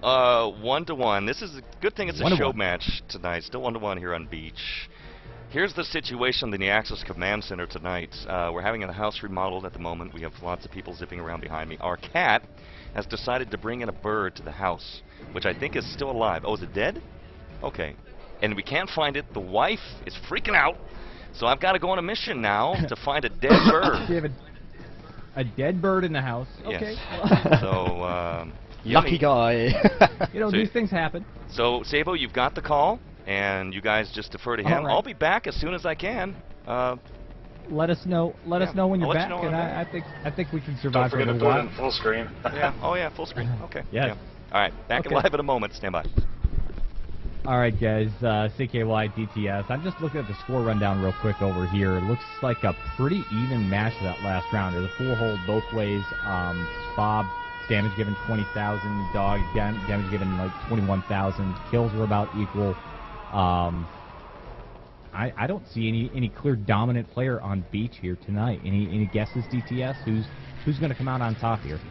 1-1. This is a good thing it's a show match tonight. Still 1-1 here on Beach. Here's the situation in the Axis Command Center tonight. We're having a house remodeled at the moment. We have lots of people zipping around behind me. Our cat has decided to bring in a bird to the house, which I think is still alive. Oh, is it dead? Okay. And we can't find it. The wife is freaking out. So I've got to go on a mission now to find a dead bird. You have a dead bird in the house. Okay. Yes. So, lucky guy. You know, these things happen. So, Sabo, you've got the call, and you guys just defer to him. Right. I'll be back as soon as I can. Let us know. Let us know when you're back, and I think we can survive for a little while. Don't forget to put it in full screen. Yeah. Oh yeah, full screen. Okay. Yes. Yeah. All right. Back live in a moment. Stand by. All right, guys. CKY DTS. I'm just looking at the score rundown real quick over here. It looks like a pretty even match that last round. There's a full hold both ways. Bob, damage given 20,000. Dog, damage given like 21,000. Kills were about equal. I don't see any clear dominant player on Beach here tonight. Any guesses, DTS? Who's going to come out on top here?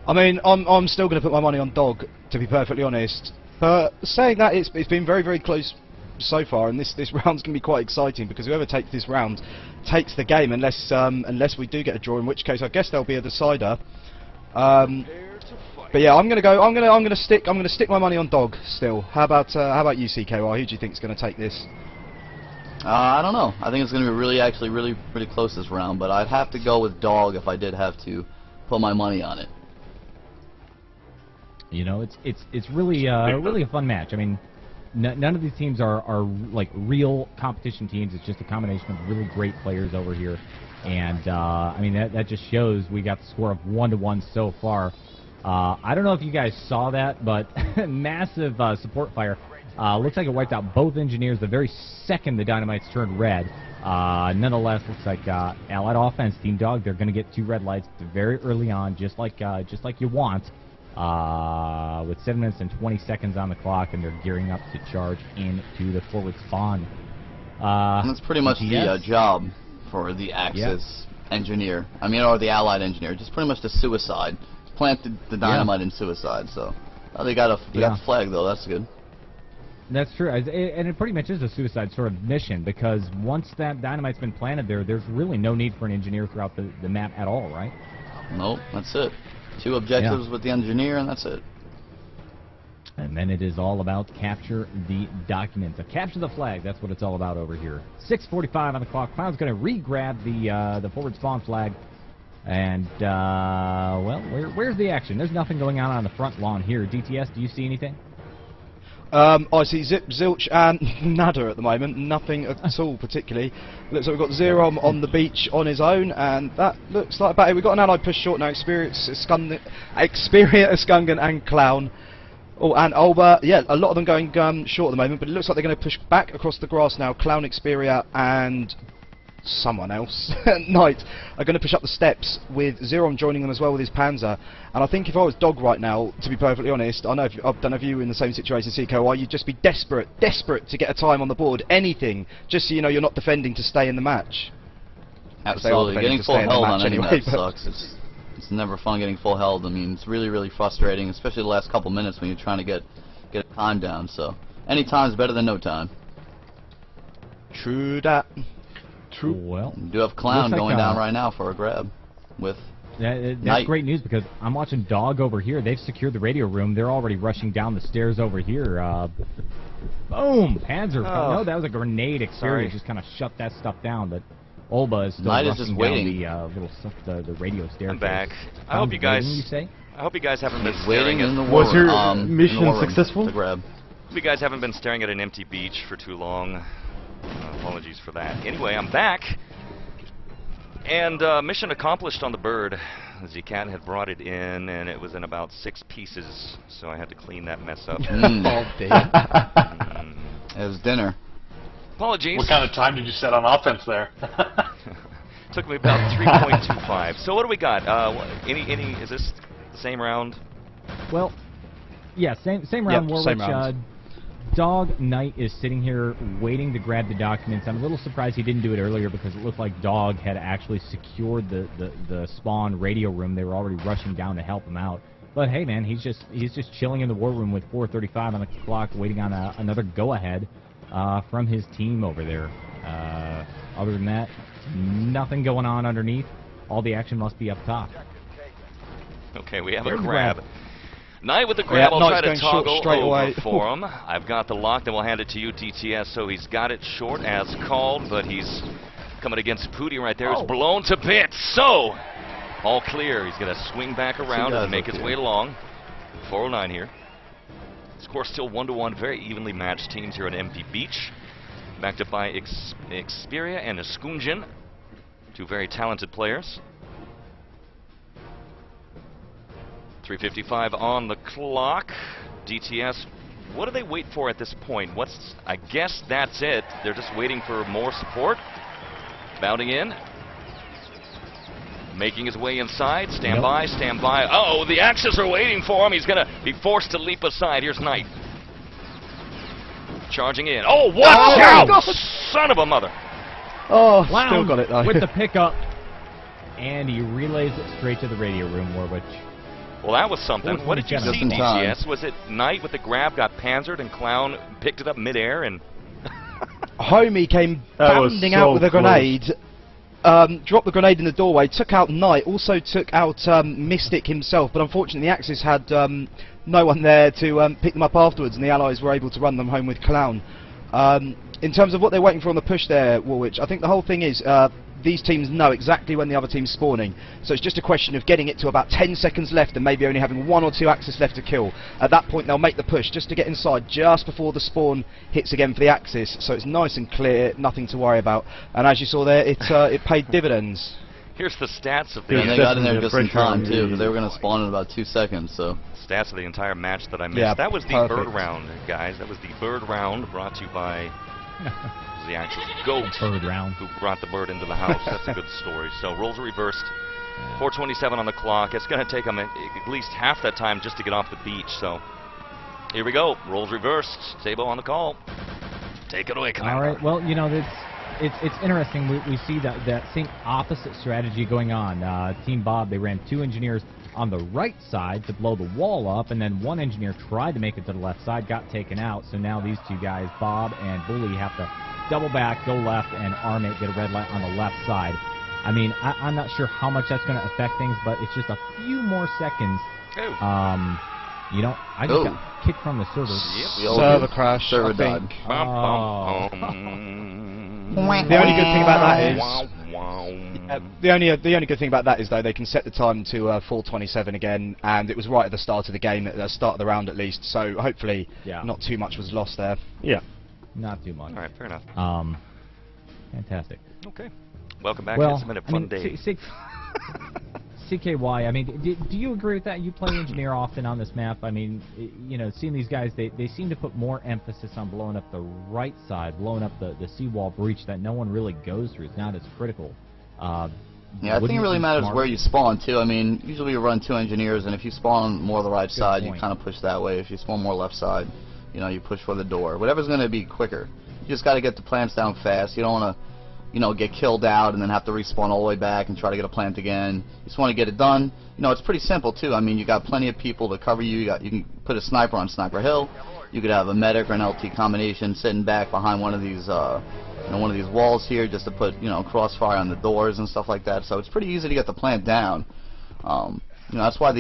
I mean, I'm still going to put my money on Dog, to be perfectly honest. But saying that, it's been very, very close so far, and this round's going to be quite exciting because whoever takes this round takes the game, unless we do get a draw, in which case I guess there'll be a decider. But yeah, I'm gonna stick my money on Dog still. How about you, CKY? Who do you think is going to take this? I don't know. I think it's going to be really close this round, but I'd have to go with Dog if I did have to put my money on it. You know, it's really really a fun match. I mean, none of these teams are like real competition teams. It's just a combination of really great players over here, and I mean that just shows we got the score of 1-1 so far. I don't know if you guys saw that, but massive support fire. Looks like it wiped out both engineers the very second the dynamites turned red. Nonetheless, looks like Allied Offense, Team Dog, they're going to get 2 red lights very early on, just like you want. With 7 minutes and 20 seconds on the clock, and they're gearing up to charge into the forward spawn. And that's pretty much the job for the Axis engineer. I mean, or the Allied engineer. Just pretty much the suicide. Planted the dynamite in suicide. So they got the flag though. That's good. That's true, and it pretty much is a suicide sort of mission because once that dynamite's been planted there's really no need for an engineer throughout the map at all, right? Nope, that's it. 2 objectives with the engineer, and that's it. And then it is all about capture the document. Capture the flag, that's what it's all about over here. 6:45 on the clock. Cloud's going to re-grab the forward spawn flag. And, well, where's the action? There's nothing going on the front lawn here. DTS, do you see anything? I see Zip, Zilch, and Nada at the moment. Nothing at all particularly. Looks like we've got Zero on the beach on his own, and that looks like about it. We've got an allied push short now. Xperia, Skungan, and Clown. Oh, and Olba. Yeah, a lot of them going short at the moment, but it looks like they're going to push back across the grass now. Clown, Xperia, and someone else, Knight, are going to push up the steps with Zerom joining them as well with his Panzer. And I think if I was Dog right now, to be perfectly honest, I don't know if you were in the same situation, CKY, you'd just be desperate to get a time on the board, anything, just so you know you're not defending to stay in the match. Absolutely, getting full held on any map sucks. It's never fun getting full held. I mean, it's really frustrating, especially the last couple minutes when you're trying to get a time down. So any time's better than no time. True that. True. Well, you do have Clown going down right now for a grab with that's great news because I'm watching Dog over here. They've secured the radio room. They're already rushing down the stairs over here. Boom! Panzer. No, that was a grenade. Xperia just kind of shut that stuff down, but Olba is still rushing down the radio staircase. I'm back. I hope you guys haven't been staring at Was your mission successful? To grab. Hope you guys haven't been staring at an empty beach for too long. Apologies for that. Anyway, I'm back. And mission accomplished on the bird. The cat had brought it in, and it was in about 6 pieces, so I had to clean that mess up. All day. It was dinner. Apologies. What kind of time did you set on offense there? Took me about 3.25. So what do we got? Is this the same round? Well, yeah, same round. Yep, same round. Dog Knight is sitting here waiting to grab the documents. I'm a little surprised he didn't do it earlier because it looked like Dog had actually secured the spawn radio room. They were already rushing down to help him out. But hey, man, he's just chilling in the war room with 4:35 on the clock, waiting on another go-ahead from his team over there. Other than that, nothing going on underneath. All the action must be up top. Okay, we have a grab. Knight with the grab. I'll try to toggle over for him. I've got the lock, then we'll hand it to you, DTS. So he's got it short as called, but he's coming against Pooty right there. He's blown to bits. So, all clear. He's going to swing back around and make his way along. 409 here. Score still 1-1. Very evenly matched teams here at MP Beach. Backed up by Xperia and Eskunjin. Two very talented players. 3:55 on the clock. DTS, what do they wait for at this point? I guess that's it. They're just waiting for more support. Bounding in. Making his way inside. Stand by, stand by. Uh-oh, the Axis are waiting for him. He's going to be forced to leap aside. Here's Knight. Charging in. Oh, watch out! Son of a mother. Oh, still got it though. With the pickup. And he relays it straight to the radio room, Warwich. Well, that was something. What did you see, DTS? Was it Knight with the grab, got panzered, and Clown picked it up midair and... Homie came bounding out with a grenade, dropped the grenade in the doorway, took out Knight, also took out Mystic himself, but unfortunately the Axis had no one there to pick them up afterwards, and the Allies were able to run them home with Clown. In terms of what they're waiting for on the push there, Woolwich, I think the whole thing is these teams know exactly when the other team's spawning, so it's just a question of getting it to about 10 seconds left and maybe only having 1 or 2 Axis left to kill. At that point they'll make the push just to get inside just before the spawn hits again for the Axis, so it's nice and clear, nothing to worry about, and as you saw there, it paid dividends. Here's the stats of the... Yeah, they got in there just in time too, because they were going to spawn in about 2 seconds, so... Stats of the entire match that I missed. Yeah, that was the bird round, guys. That was the bird round brought to you by... the Axis goat who brought the bird into the house. That's a good story. So roles are reversed. 4:27 on the clock. It's going to take them at least half that time just to get off the beach. So here we go. Roles reversed. Sabo on the call. Take it away, Kyle. All right. Well, you know, it's interesting. We see that same opposite strategy going on. Team Bob, they ran 2 engineers on the right side to blow the wall up, and then 1 engineer tried to make it to the left side, got taken out. So now these 2 guys, Bob and Bully, have to double back, go left, and arm it, get a red light on the left side. I mean, I'm not sure how much that's going to affect things, but it's just a few more seconds. You know, I just got kicked from the server. Yep. Server crash. Server died. The only good thing about that is the only good thing about that is though they can set the time to 4:27 again, and it was right at the start of the game, at the start of the round at least. So hopefully, not too much was lost there. Yeah, not too much. All right, fair enough. Fantastic. Okay, welcome back. Well, it's been a fun day. CKY, I mean, do you agree with that? You play engineer often on this map. I mean, you know, seeing these guys, they seem to put more emphasis on blowing up the right side, blowing up the seawall breach that no one really goes through. It's not as critical. Yeah, I think it really matters where you spawn, too. I mean, usually you run 2 engineers, and if you spawn more the right side, you kind of push that way. If you spawn more left side, you know, you push for the door. Whatever's going to be quicker. You just got to get the plants down fast. You don't want to, you know, get killed out and then have to respawn all the way back and try to get a plant again. You just want to get it done. You know, it's pretty simple, too. I mean, you got plenty of people to cover you. You can put a sniper on Sniper Hill. You could have a medic or an LT combination sitting back behind one of these, you know, one of these walls here just to put, you know, crossfire on the doors and stuff like that. So it's pretty easy to get the plant down. You know, that's why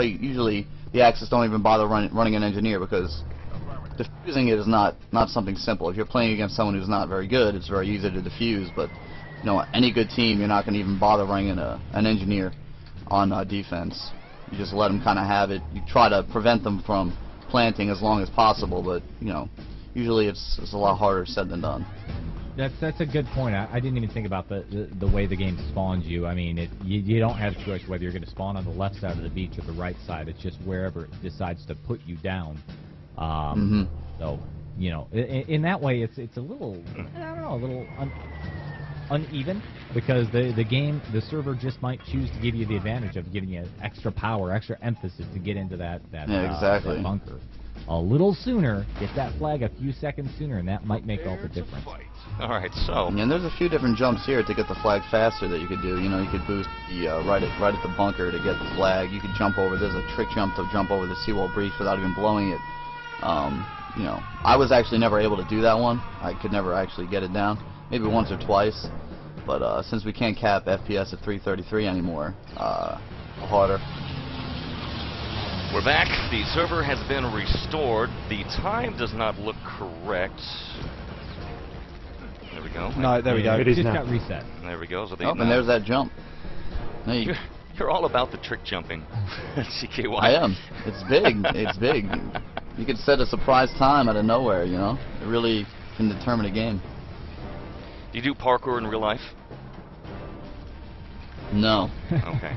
usually the Axis don't even bother running an engineer, because defusing it is not something simple. If you're playing against someone who's not very good, it's very easy to defuse. But you know, any good team, you're not going to even bother running an engineer on defense. You just let them kind of have it. You try to prevent them from planting as long as possible, but you know, usually it's a lot harder said than done. That's a good point. I didn't even think about the way the game spawns you. I mean, you don't have a choice whether you're going to spawn on the left side of the beach or the right side. It's just wherever it decides to put you down. So, you know, in that way, it's a little, I don't know, a little uneven, because the server just might choose to give you the advantage of giving you extra power, extra emphasis to get into that that bunker a little sooner, get that flag a few seconds sooner, and that might make all the difference. All right, so. And there's a few different jumps here to get the flag faster that you could do. You know, you could boost the right at the bunker to get the flag. You could jump over. There's a trick jump to jump over the seawall breach without even blowing it. You know, I was actually never able to do that one. I could never actually get it down. Maybe once or twice. But since we can't cap FPS at 333 anymore, harder. We're back. The server has been restored. The time does not look correct. There we go. No, there we go. It just got reset. There we go. So And there's that jump. There you're all about the trick jumping, CKY. I am. It's big. It's big. You could set a surprise time out of nowhere, you know? It really can determine a game. Do you do parkour in real life? No. Okay.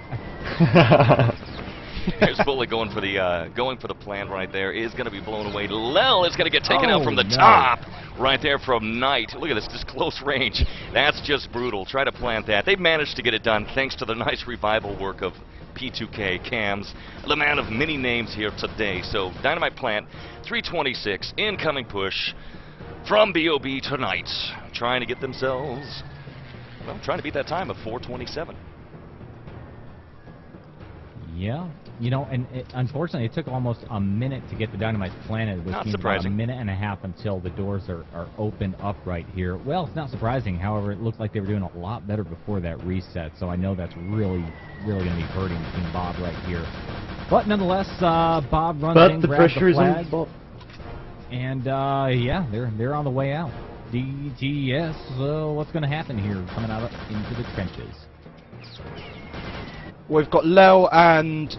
Here's Bully going for the plan right there. Is going to be blown away. Lel is going to get taken out from the top right there from Knight. Look at this close range. That's just brutal. Try to plant that. They've managed to get it done thanks to the nice revival work of P2K, Cams, the man of many names here today. So Dynamite plant, 326, incoming push from BOB tonight. Trying to get themselves, well, trying to beat that time of 427. Yeah, you know, and unfortunately, it took almost a minute to get the Dynamite planted, which means about a minute and a half until the doors are opened up right here. Well, it's not surprising. However, it looked like they were doing a lot better before that reset, so I know that's really going to be hurting Team Bob right here. But nonetheless, Bob runs in, grabs the flag, and yeah, they're on the way out. DTS, what's going to happen here coming out into the trenches? We've got Lel and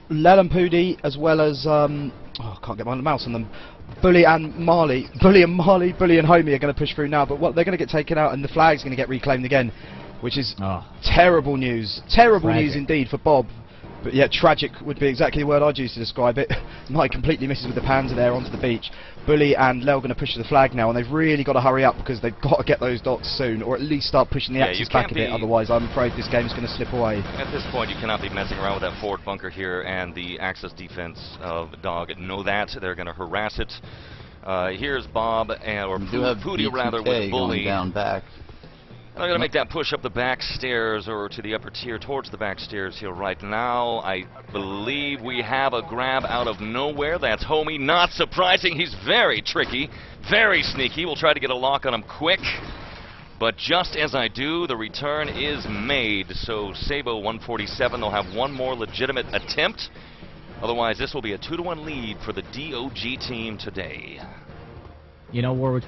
Pudi, as well as I can't get my mouse on them. Bully and Homie are going to push through now, but what they're going to get taken out, and the flag's going to get reclaimed again, which is terrible news. Terrible news indeed for Bob. But yeah, tragic would be exactly the word I'd use to describe it. Knight completely misses with the Panzer there onto the beach. Bully and Lel going to push the flag now, and they've really got to hurry up because they've got to get those dots soon, or at least start pushing the Axis back a bit, otherwise I'm afraid this game's going to slip away. At this point, you cannot be messing around with that forward bunker here, and the Axis defense of Dog know that. They're going to harass it. Here's Bob, or Pudi rather, with Bully. Down back. And I'm going to make that push up the back stairs, or to the upper tier, towards the back stairs here right now. I believe we have a grab out of nowhere. That's Homie. Not surprising. He's very tricky, very sneaky. We'll try to get a lock on him quick. But just as I do, the return is made. So Sabo 147, they'll have one more legitimate attempt. Otherwise, this will be a 2-to-1 lead for the DOG team today. You know, Warwick,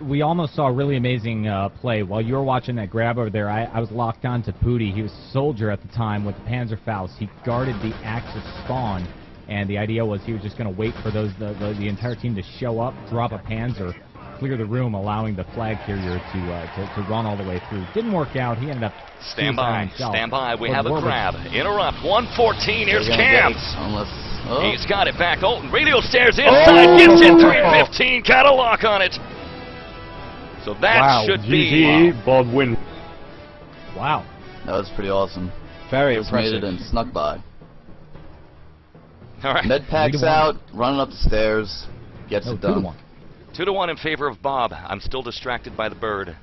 we almost saw a really amazing play. While you were watching that grab over there, I was locked on to Pudi. He was a soldier at the time with the Panzerfaust. He guarded the Axis spawn, and the idea was he was just going to wait for the entire team to show up, drop a Panzer, clear the room, allowing the flag carrier to run all the way through. Didn't work out. He ended up stand by. We have a grab. Interrupt. 114. Here's Cams. He's got it back. Alton, radio stairs inside, gets it, 315, got a lock on it. So that should be... Bob win. Wow. That was pretty awesome. Very Just impressive. made it and snuck by. All right. Med packs out, running up the stairs, gets it done. 2-to-1 in favor of Bob. I'm still distracted by the bird.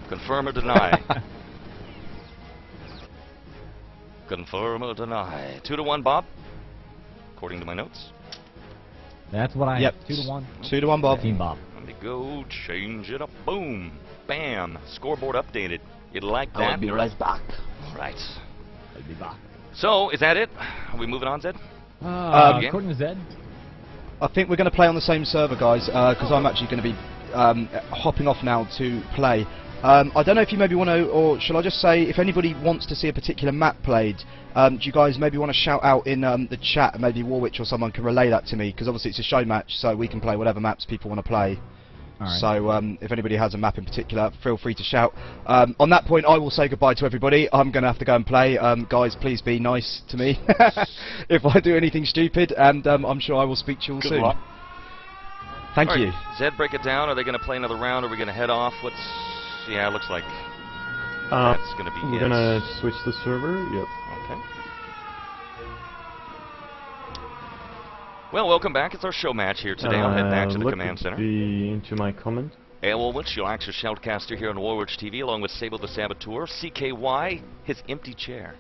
Confirm or deny? Confirm or deny? 2-to-1, Bob? According to my notes. That's what I have. 2-to-1. 2-to-1, Bob. Team Bob. Let me go change it up. Boom. Bam. Scoreboard updated. You like that? I'll be right back. All right. I'll be back. So, is that it? Are we moving on, Zed? According to Zed? I think we're going to play on the same server, guys, because I'm actually going to be hopping off now to play. I don't know if you maybe want to, or shall I just say, if anybody wants to see a particular map played, do you guys maybe want to shout out in the chat, maybe Warwick or someone can relay that to me, because obviously it's a show match, so we can play whatever maps people want to play. Right. So if anybody has a map in particular, feel free to shout. On that point, I will say goodbye to everybody. I'm going to have to go and play. Guys, please be nice to me if I do anything stupid, and I'm sure I will speak to you all soon. Luck. Thank you. Zed, break it down. Are they going to play another round? Are we going to head off? Yeah, it looks like that's going to be We're going to switch the server. Yep. Okay. Well, welcome back. It's our show match here today. I'll head back to the command center. Into my comment. Airwolwich, your Axis Shoutcaster here on Warwitch TV, along with Sable the Saboteur, CKY, his empty chair.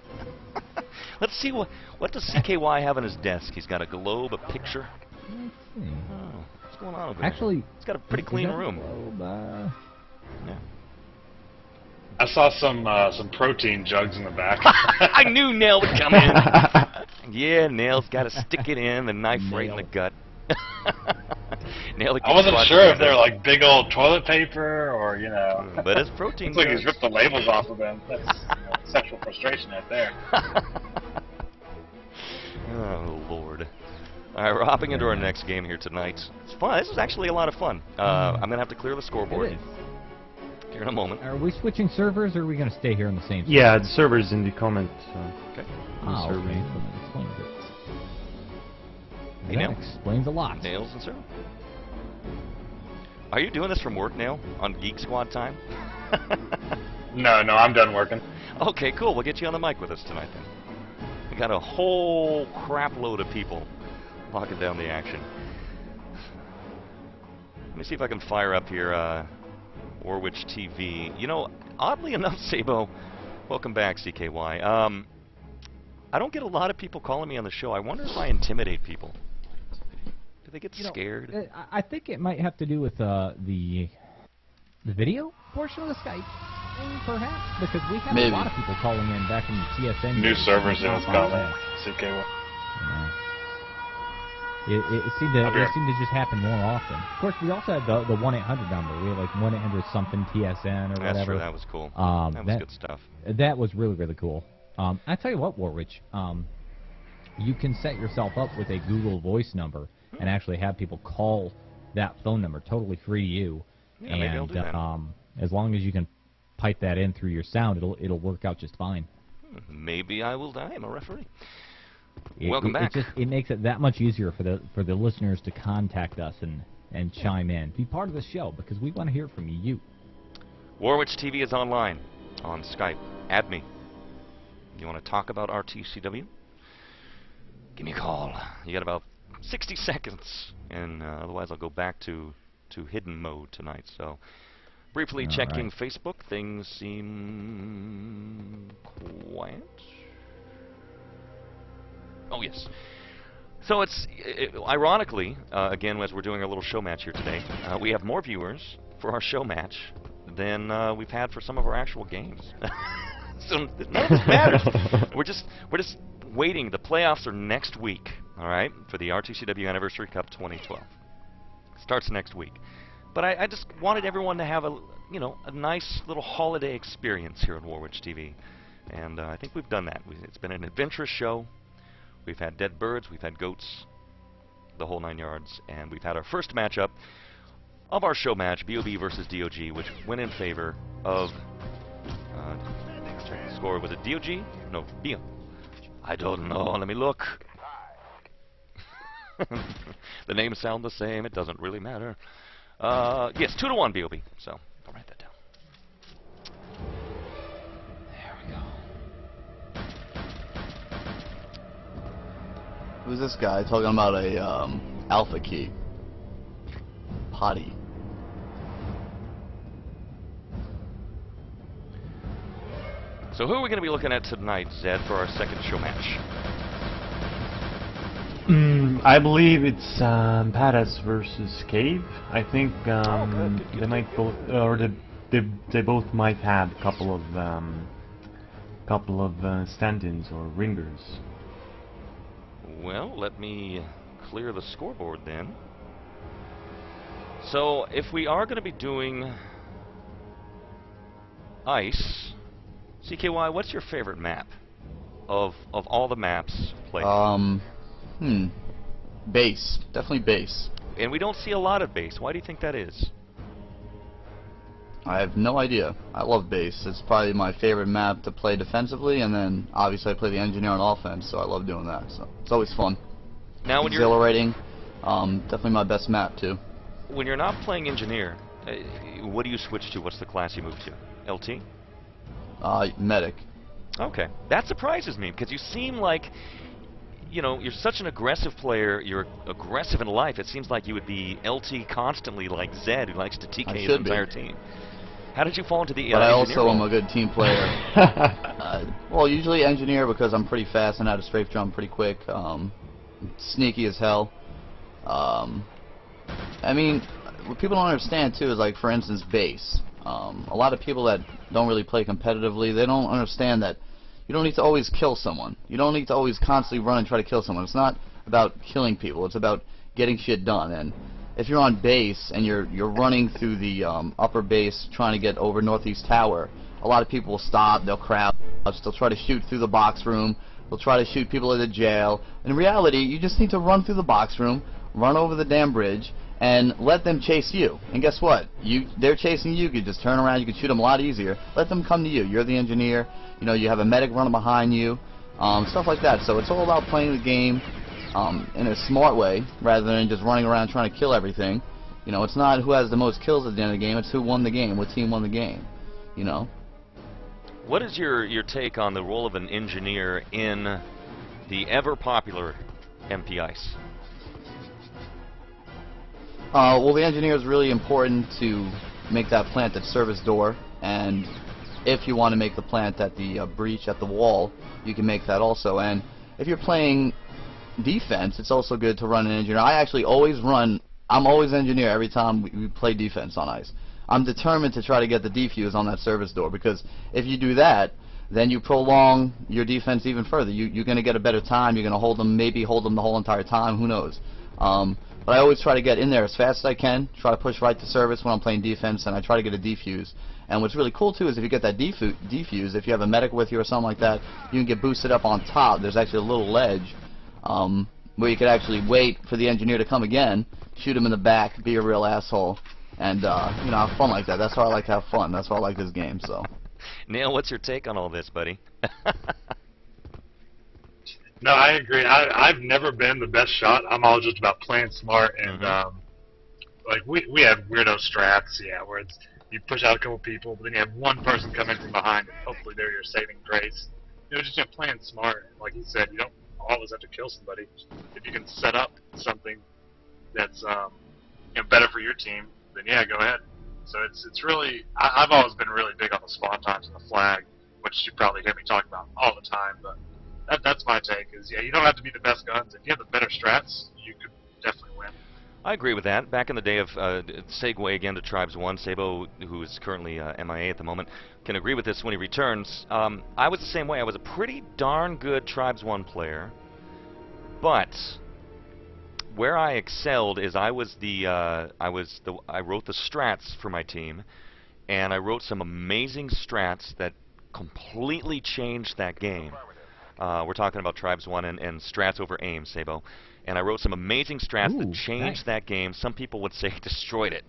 Let's see, what does CKY have on his desk? He's got a globe, a picture. Oh, what's going on over there? Actually, it's got a pretty clean room. Globe, yeah. I saw some protein jugs in the back. I knew Nail would come in. Yeah, Nail's got to stick it in, the knife right in the gut. Nail, I wasn't sure if they're like big old toilet paper or, you know. But it's protein. It's like he's ripped the labels off of them. That's sexual frustration right there. Oh, Lord. All right, we're hopping into our next game here tonight. It's fun. This is actually a lot of fun. I'm going to have to clear the scoreboard here in a moment. Are we switching servers, or are we going to stay here on the same server? Yeah, the server's in the comments. Okay. Oh, okay. Well, that explains it. Hey, that Nail. explains a lot. Nails and Sir. Are you doing this from work, Nail? On Geek Squad time? No, I'm done working. Okay, cool. We'll get you on the mic with us tonight, then. We got a whole crap load of people locking down the action. Let me see if I can fire up here Warwitch TV. You know, oddly enough, Sabo, welcome back, CKY. I don't get a lot of people calling me on the show. I wonder if I intimidate people. Do they get scared? I think it might have to do with the video portion of the Skype thing, perhaps, because we had a lot of people calling in back in the TSN. New servers in his comment. CKY. It seemed to just happen more often. Of course, we also had the 1-800 number. We had like 1-800-something TSN or whatever. That's true. That was cool. That was good stuff. That was really, really cool. I tell you what, Warwitch, you can set yourself up with a Google Voice number and actually have people call that phone number totally free to you. Yeah, maybe I'll do that. As long as you can pipe that in through your sound, it'll work out just fine. Maybe I will die. I'm a referee. Welcome back. It makes it that much easier for the listeners to contact us and chime in, be part of the show, because we want to hear from you. Warwitch TV is online on Skype. Add me. You want to talk about RTCW? Give me a call. You got about 60 seconds, and otherwise I'll go back to hidden mode tonight. So, briefly checking Facebook. Things seem quiet. Oh, yes. So it's, ironically, again, as we're doing a little show match here today, we have more viewers for our show match than we've had for some of our actual games. So none of this matters. We're just waiting. The playoffs are next week, all right, for the RTCW Anniversary Cup 2012. Starts next week. But I just wanted everyone to have a nice little holiday experience here on Warwitch TV, and I think we've done that. It's been an adventurous show. We've had dead birds, we've had goats, the whole 9 yards, and we've had our first matchup of our show match, BOB versus DOG, which went in favor of, check the score, was it DOG? No, BO. I don't know, let me look. The names sound the same, it doesn't really matter. Yes, 2-1 BOB, so I'll write that down. There we go. Who's this guy talking about a alpha key? Potty. So who are we going to be looking at tonight, Zed, for our second show match? I believe it's Padas versus Cave. I think they might both, or they both might have a couple of stand-ins or ringers. Well, let me clear the scoreboard then. So, if we are going to be doing ice, CKY, what's your favorite map of all the maps played? Base. Definitely base. And we don't see a lot of base. Why do you think that is? I have no idea. I love base. It's probably my favorite map to play defensively, and then obviously I play the engineer on offense, so I love doing that. So it's always fun. Now, when exhilarating. Definitely my best map too. When you're not playing engineer, what do you switch to? What's the class you move to? LT? Medic. Okay, that surprises me because you seem like you know, you're such an aggressive player. You're aggressive in life. It seems like you would be LT constantly, like Zed, who likes to TK his entire team. How did you fall into the But I engineer also role? am a good team player. Well, usually engineer because I'm pretty fast and how to strafe jump pretty quick. Sneaky as hell. I mean, what people don't understand too is, like, for instance, base. A lot of people that don't really play competitively, they don't understand that you don't need to always kill someone. You don't need to always constantly run and try to kill someone. It's not about killing people. It's about getting shit done. And if you're on base and you're running through the upper base trying to get over Northeast Tower, a lot of people will stop. They'll crouch. They'll try to shoot through the box room. They'll try to shoot people at the jail. In reality, you just need to run through the box room, run over the damn bridge, and let them chase you. And guess what? They're chasing you. You can just turn around. You can shoot them a lot easier. Let them come to you. You're the engineer. You know, you have a medic running behind you, stuff like that. So it's all about playing the game in a smart way rather than just running around trying to kill everything. You know, it's not who has the most kills at the end of the game. It's who won the game. What team won the game. You know. What is your take on the role of an engineer in the ever-popular MP Ice? Well, the engineer is really important to make that plant at service door, and if you want to make the plant at the breach at the wall, you can make that also. And if you're playing defense, it's also good to run an engineer. I actually always run. I'm always engineer every time we play defense on ice. I'm determined to try to get the defuse on that service door, because if you do that, then you prolong your defense even further. You're going to get a better time. You're going to hold them, maybe hold them the whole entire time. Who knows? But I always try to get in there as fast as I can, try to push right to service when I'm playing defense, and I try to get a defuse. And what's really cool, too, is if you get that defuse, if you have a medic with you or something like that, you can get boosted up on top. There's actually a little ledge where you could actually wait for the engineer to come again, shoot him in the back, be a real asshole, and, you know, have fun like that. That's how I like to have fun. That's why I like this game, so. Neil, what's your take on all this, buddy? No, I agree. I've never been the best shot. I'm all just about playing smart, and like we have weirdo strats, yeah, where it's, you push out a couple people, but then you have one person come in from behind, and hopefully they're your saving grace. You know, just playing smart. And like he said, you don't always have to kill somebody. If you can set up something that's you know, better for your team, then yeah, go ahead. So it's really, I've always been really big on the spawn times and the flag, which you probably hear me talk about all the time, but that's my take, is, yeah, you don't have to be the best guns. If you have the better strats, you could definitely win. I agree with that. Back in the day of, segue again to Tribes 1, Sabo, who is currently MIA at the moment, can agree with this when he returns. I was the same way. I was a pretty darn good Tribes 1 player, but where I excelled is I wrote the strats for my team, and I wrote some amazing strats that completely changed that game. We're talking about Tribes 1 and strats over aim, Sabo. And I wrote some amazing strats that changed that game. Some people would say destroyed it.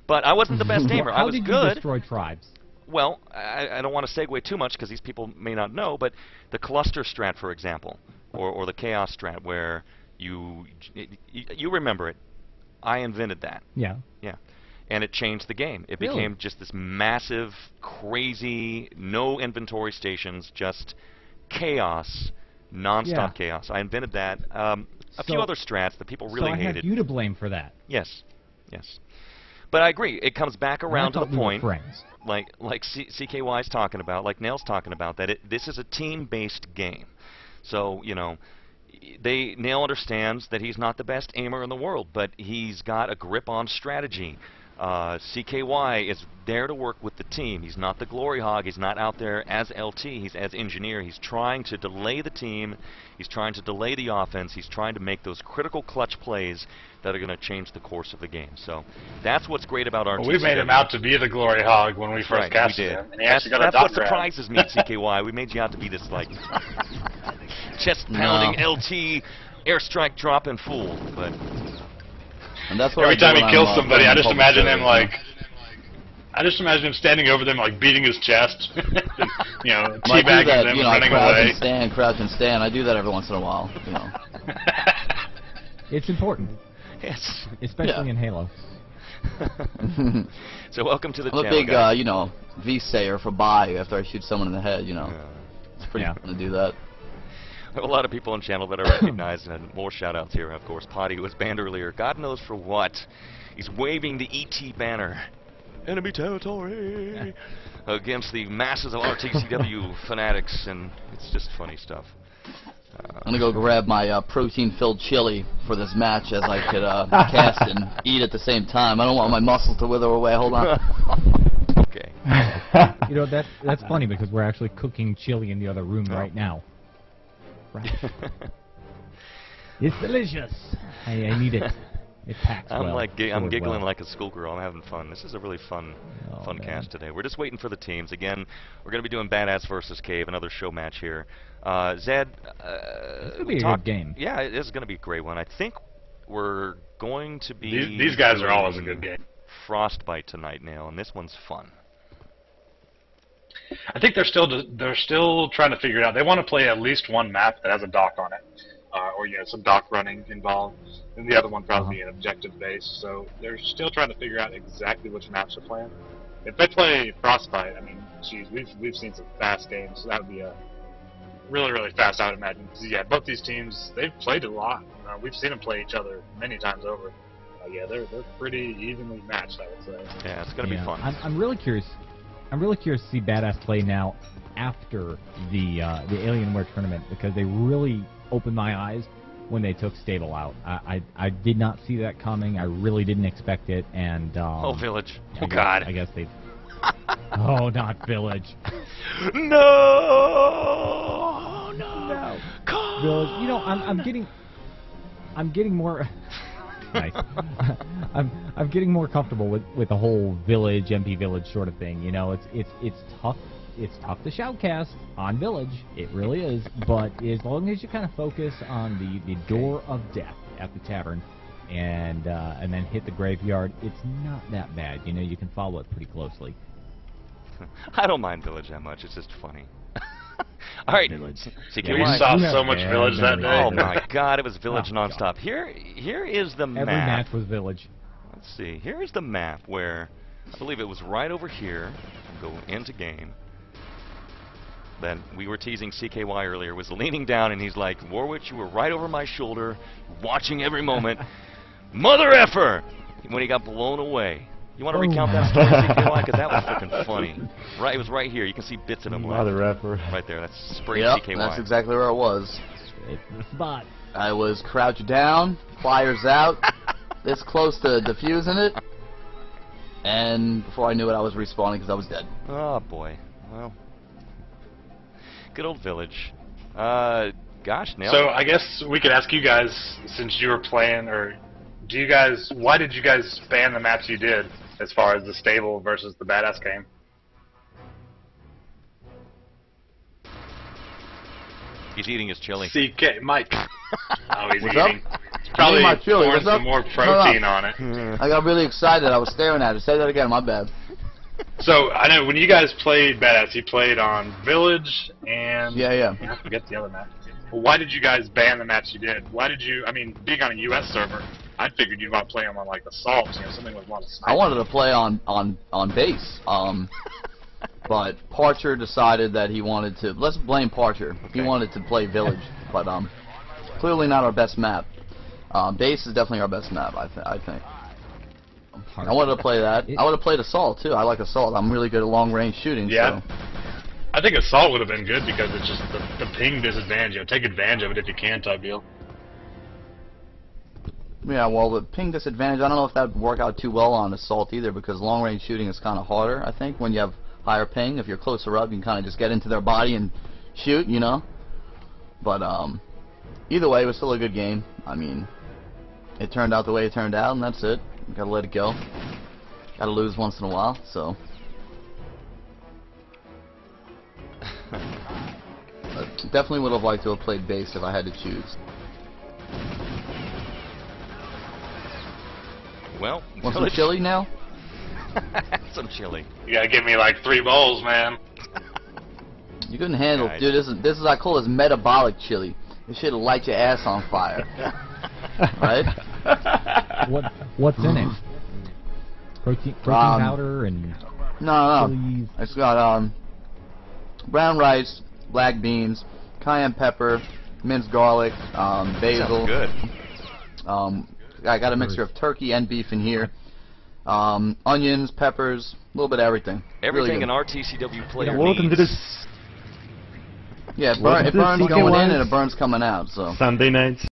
But I wasn't the best aimer. I was good. How did you destroy Tribes? Well, I don't want to segue too much because these people may not know, but the cluster strat, for example, or the chaos strat, where you remember it. I invented that. Yeah. Yeah. And it changed the game. It became just this massive, crazy, no inventory stations, just chaos, non-stop chaos. I invented that. A few other strats that people really hated. So I have you to blame for that. Yes. Yes. But I agree. It comes back around to the point, like CKY's talking about, like Nail's talking about, that this is a team-based game. So, you know, Nail understands that he's not the best aimer in the world, but he's got a grip on strategy. CKY is there to work with the team. He's not the glory hog. He's not out there as LT. He's as engineer. He's trying to delay the team. He's trying to delay the offense. He's trying to make those critical clutch plays that are going to change the course of the game. So that's what's great about RTCW. Well, we made him out to be the glory hog when we first casted him. And he actually got a that's what surprises me, CKY. We made you out to be this, like, chest-pounding LT airstrike dropping fool, but... And that's what every time he kills somebody, I just imagine him standing over them, like beating his chest, you know, teabagging them, running away. Crouch and stand. I do that every once in a while, you know. It's important. Yes, especially in Halo. So welcome to the channel. I'm a big, you know, V-sayer for bye after I shoot someone in the head. You know, it's pretty fun to do that. There are a lot of people on channel that I recognize, and more shout-outs here, of course. Potty was banned earlier. God knows for what. He's waving the ET banner. Enemy territory! Against the masses of RTCW fanatics, and it's just funny stuff. I'm gonna go grab my protein-filled chili for this match as I could cast and eat at the same time. I don't want my muscles to wither away. Hold on. Okay. You know, that's funny because we're actually cooking chili in the other room right now. Right. It's delicious. I need it. It packs well. I'm giggling like a schoolgirl. I'm having fun. This is a really fun cast today. We're just waiting for the teams. Again, we're going to be doing Badass versus Cave, another show match here. Zed, it's going to be a good game. Yeah, it is going to be a great one. I think we're going to be... These guys are always a good game. Frostbite tonight now, and this one's fun. I think they're still trying to figure it out. They want to play at least one map that has a dock on it, or some dock running involved, and the other one probably be an objective base. So they're still trying to figure out exactly which maps they're playing. If they play Frostbite, I mean, geez, we've seen some fast games, so that would be a really fast, I would imagine. Yeah, both these teams, they've played a lot. We've seen them play each other many times over. Yeah, they're pretty evenly matched, I would say. Yeah, it's gonna be fun. I'm really curious. I'm really curious to see Badass play now after the Alienware tournament, because they really opened my eyes when they took Stable out. I did not see that coming. I really didn't expect it. And Village. God. I guess they. Oh, not Village. No. Village. You know, I'm getting more. Nice. I'm getting more comfortable with the whole Village, MP Village sort of thing. You know, it's tough. It's tough to shoutcast on Village. It really is. But as long as you kind of focus on the door of death at the tavern, and then hit the graveyard, it's not that bad. You know, you can follow it pretty closely. I don't mind Village that much. It's just funny. All right, CKY. We saw so much Village that day. Oh my God, it was Village nonstop. Here is the map. Every match was Village. Let's see. Here is the map where I believe it was right over here. Go into game. Then we were teasing CKY earlier. Was leaning down and he's like, "Warwitch, you were right over my shoulder, watching every moment. Mother effer!" When he got blown away. You want to recount that story, CKY? Because that was freaking funny. Right, it was right here. You can see bits of him. Mother effer. Right there. That's spray CKY. That's exactly where it was. It's the spot. I was crouched down, flyers out, this close to defusing it, and before I knew it, I was respawning because I was dead. Oh boy. Well, good old Village. Gosh, now. So I guess we could ask you guys, since you were playing, or why did you guys ban the maps you did? As far as the Stable versus the Badass game. He's eating his chili. CK Mike. Oh, he's What's eating. Up? He's probably my chili. pouring some more protein on it. I got really excited. I was staring at it. Say that again. My bad. So I know when you guys played Badass, you played on Village and I forget the other map. Well, why did you guys ban the maps you did? Why did you? I mean, being on a U.S. server, I figured you'd want to play them on like Assault, something with a lot of sniping. I wanted to play on base, but Parcher decided that he wanted to. Let's blame Parcher. Okay. He wanted to play Village, but clearly not our best map. Base is definitely our best map, I think. I wanted to play that. I would have played Assault too. I like Assault. I'm really good at long range shooting. Yeah. So. I think Assault would have been good because it's just the ping disadvantage. You know, take advantage of it if you can, type deal. Yeah, well, the ping disadvantage, I don't know if that would work out too well on Assault either, because long-range shooting is kind of harder, I think, when you have higher ping. If you're closer up, you can kind of just get into their body and shoot, you know? But, either way, it was still a good game. I mean, it turned out the way it turned out, and that's it. Gotta let it go. Gotta lose once in a while, so... But definitely would have liked to have played base if I had to choose. Well, want some chili now? Some chili. You gotta give me like 3 bowls, man. You couldn't handle, dude. This is I call this metabolic chili. This shit'll light your ass on fire, right? What's in it? Protein powder and no. chilies. It's got brown rice, black beans, cayenne pepper, minced garlic, basil. Sounds good. I got a mixture of turkey and beef in here. Onions, peppers, a little bit of everything. Everything really an RTCW player Welcome to needs. this Yeah, it burns going in and it burns coming out. So Sunday nights.